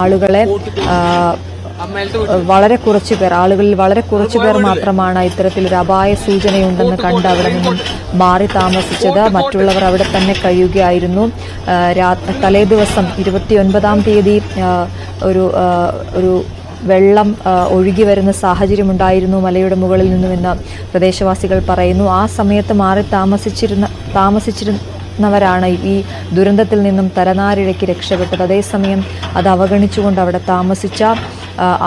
ആളുകളെ വളരെ കുറച്ചു പേർ ആളുകളിൽ വളരെ കുറച്ചു പേർ മാത്രമാണ് ഇത്തരത്തിലൊരു അപായ സൂചനയുണ്ടെന്ന് കണ്ട് അവിടെ നിന്നും മാറി താമസിച്ചത്. മറ്റുള്ളവർ അവിടെ തന്നെ കഴിയുകയായിരുന്നു. തലേദിവസം 29-ാം തീയതി ഒരു വെള്ളം ഒഴുകി വരുന്ന സാഹചര്യമുണ്ടായിരുന്നു മലയുടെ മുകളിൽ നിന്നുമെന്ന് പ്രദേശവാസികൾ പറയുന്നു. ആ സമയത്ത് മാറി താമസിച്ചിരുന്നവരാണ് ഈ ദുരന്തത്തിൽ നിന്നും തലനാരിഴയ്ക്ക് രക്ഷപ്പെട്ടത്. അതേസമയം അത് അവഗണിച്ചുകൊണ്ട് അവിടെ താമസിച്ച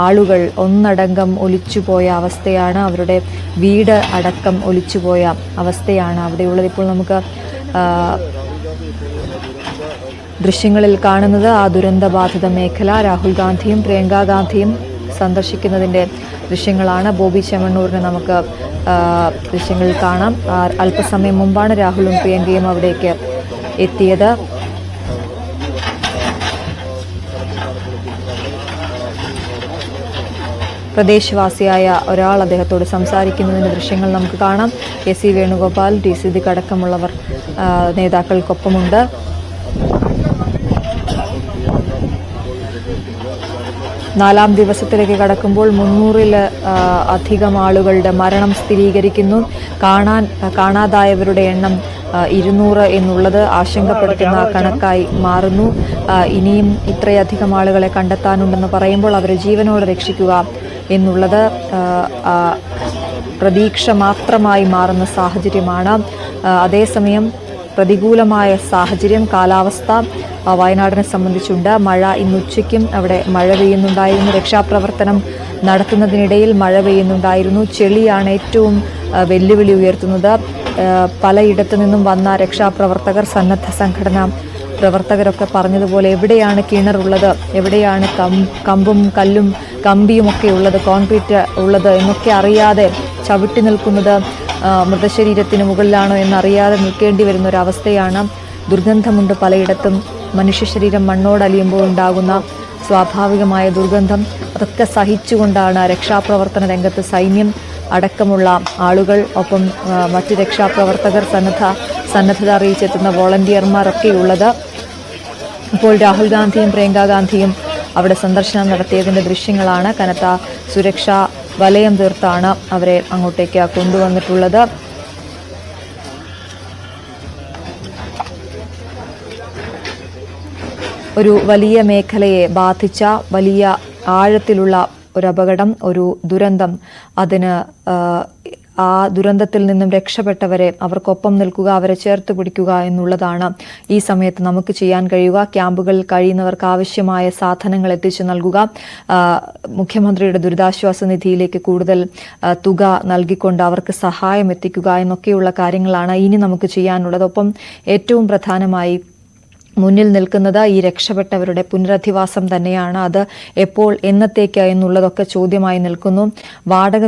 ആളുകൾ ഒന്നടങ്കം ഒലിച്ചുപോയ അവസ്ഥയാണ്. അവരുടെ വീട് അടക്കം ഒലിച്ചുപോയ അവസ്ഥയാണ് അവിടെയുള്ളത്. ഇപ്പോൾ നമുക്ക് ദൃശ്യങ്ങളിൽ കാണുന്നത് ആ ദുരന്തബാധിത മേഖല. രാഹുൽ ഗാന്ധിയും പ്രിയങ്ക ഗാന്ധിയും സന്ദർശിക്കുന്നതിൻ്റെ ദൃശ്യങ്ങളാണ്. ബോബി ചെമ്മണ്ണൂരിനെ നമുക്ക് ദൃശ്യങ്ങളിൽ കാണാം. അല്പസമയം മുമ്പാണ് രാഹുലും പ്രിയങ്കയും അവിടേക്ക് എത്തിയത്. പ്രദേശവാസിയായ ഒരാൾ അദ്ദേഹത്തോട് സംസാരിക്കുന്നതിൻ്റെ ദൃശ്യങ്ങൾ നമുക്ക് കാണാം. കെ.സി. വേണുഗോപാൽ, ടി. സിദ്ദിഖ് അടക്കമുള്ളവർ നേതാക്കൾക്കൊപ്പമുണ്ട്. നാലാം ദിവസത്തിലേക്ക് കടക്കുമ്പോൾ 300-ൽ അധികം ആളുകളുടെ മരണം സ്ഥിരീകരിക്കുന്നു. കാണാതായവരുടെ എണ്ണം 200 എന്നുള്ളത് ആശങ്കപ്പെടുത്തുന്ന കണക്കായി മാറുന്നു. ഇനിയും ഇത്രയധികം ആളുകളെ കണ്ടെത്താനുണ്ടെന്ന് പറയുമ്പോൾ അവരെ ജീവനോടെ രക്ഷിക്കുക എന്നുള്ളത് പ്രതീക്ഷ മാത്രമായി മാറുന്ന സാഹചര്യമാണ്. അതേസമയം പ്രതികൂലമായ സാഹചര്യം, കാലാവസ്ഥ വയനാടിനെ സംബന്ധിച്ചുണ്ട്. മഴ ഇന്നുച്ചയ്ക്കും അവിടെ മഴ പെയ്യുന്നുണ്ടായിരുന്നു. രക്ഷാപ്രവർത്തനം നടത്തുന്നതിനിടയിൽ മഴ പെയ്യുന്നുണ്ടായിരുന്നു. ചെളിയാണ് ഏറ്റവും വെല്ലുവിളി ഉയർത്തുന്നത്. പലയിടത്തു നിന്നും വന്ന രക്ഷാപ്രവർത്തകർ, സന്നദ്ധ സംഘടനാ പ്രവർത്തകരൊക്കെ പറഞ്ഞതുപോലെ എവിടെയാണ് കിണറുള്ളത്, എവിടെയാണ് കമ്പും കല്ലും കമ്പിയുമൊക്കെ ഉള്ളത്, കോൺക്രീറ്റ് ഉള്ളത് എന്നൊക്കെ അറിയാതെ ചവിട്ടി നിൽക്കുന്നത് മൃതശരീരത്തിന് മുകളിലാണോ എന്നറിയാതെ നിൽക്കേണ്ടി വരുന്ന ഒരവസ്ഥയാണ്. ദുർഗന്ധമുണ്ട് പലയിടത്തും. മനുഷ്യ ശരീരം മണ്ണോടലിയുമ്പോൾ ഉണ്ടാകുന്ന സ്വാഭാവികമായ ദുർഗന്ധം, അതൊക്കെ സഹിച്ചുകൊണ്ടാണ് രക്ഷാപ്രവർത്തന രംഗത്ത് സൈന്യം അടക്കമുള്ള ആളുകൾ, ഒപ്പം മറ്റ് രക്ഷാപ്രവർത്തകർ, സന്നദ്ധത അറിയിച്ചെത്തുന്ന വോളണ്ടിയർമാരൊക്കെ ഉള്ളത്. ഇപ്പോൾ രാഹുൽ ഗാന്ധിയും പ്രിയങ്ക ഗാന്ധിയും അവിടെ സന്ദർശനം നടത്തിയതിൻ്റെ ദൃശ്യങ്ങളാണ്. കനത്ത സുരക്ഷാ വലയം തീർത്താണ് അവരെ അങ്ങോട്ടേക്ക് കൊണ്ടുവന്നിട്ടുള്ളത്. ഒരു വലിയ മേഖലയെ ബാധിച്ച വലിയ ആഴത്തിലുള്ള ഒരു അപകടം, ഒരു ദുരന്തം, അതിന് ആ ദുരന്തത്തിൽ നിന്നും രക്ഷപ്പെട്ടവരെ അവർക്കൊപ്പം നിൽക്കുക, അവരെ ചേർത്ത് പിടിക്കുക എന്നുള്ളതാണ് ഈ സമയത്ത് നമുക്ക് ചെയ്യാൻ കഴിയുക. ക്യാമ്പുകളിൽ കഴിയുന്നവർക്ക് ആവശ്യമായ സാധനങ്ങൾ എത്തിച്ചു നൽകുക, മുഖ്യമന്ത്രിയുടെ ദുരിതാശ്വാസ നിധിയിലേക്ക് കൂടുതൽ തുക നൽകിക്കൊണ്ട് അവർക്ക് സഹായം എത്തിക്കുക എന്നൊക്കെയുള്ള കാര്യങ്ങളാണ് ഇനി നമുക്ക് ചെയ്യാനുള്ളത്. ഒപ്പം ഏറ്റവും പ്രധാനമായി മുന്നിൽ നിൽക്കുന്നത് ഈ രക്ഷപ്പെട്ടവരുടെ പുനരധിവാസം തന്നെയാണ്. അത് എപ്പോൾ, എന്നത്തേക്ക് എന്നുള്ളതൊക്കെ ചോദ്യമായി നിൽക്കുന്നു. വാടക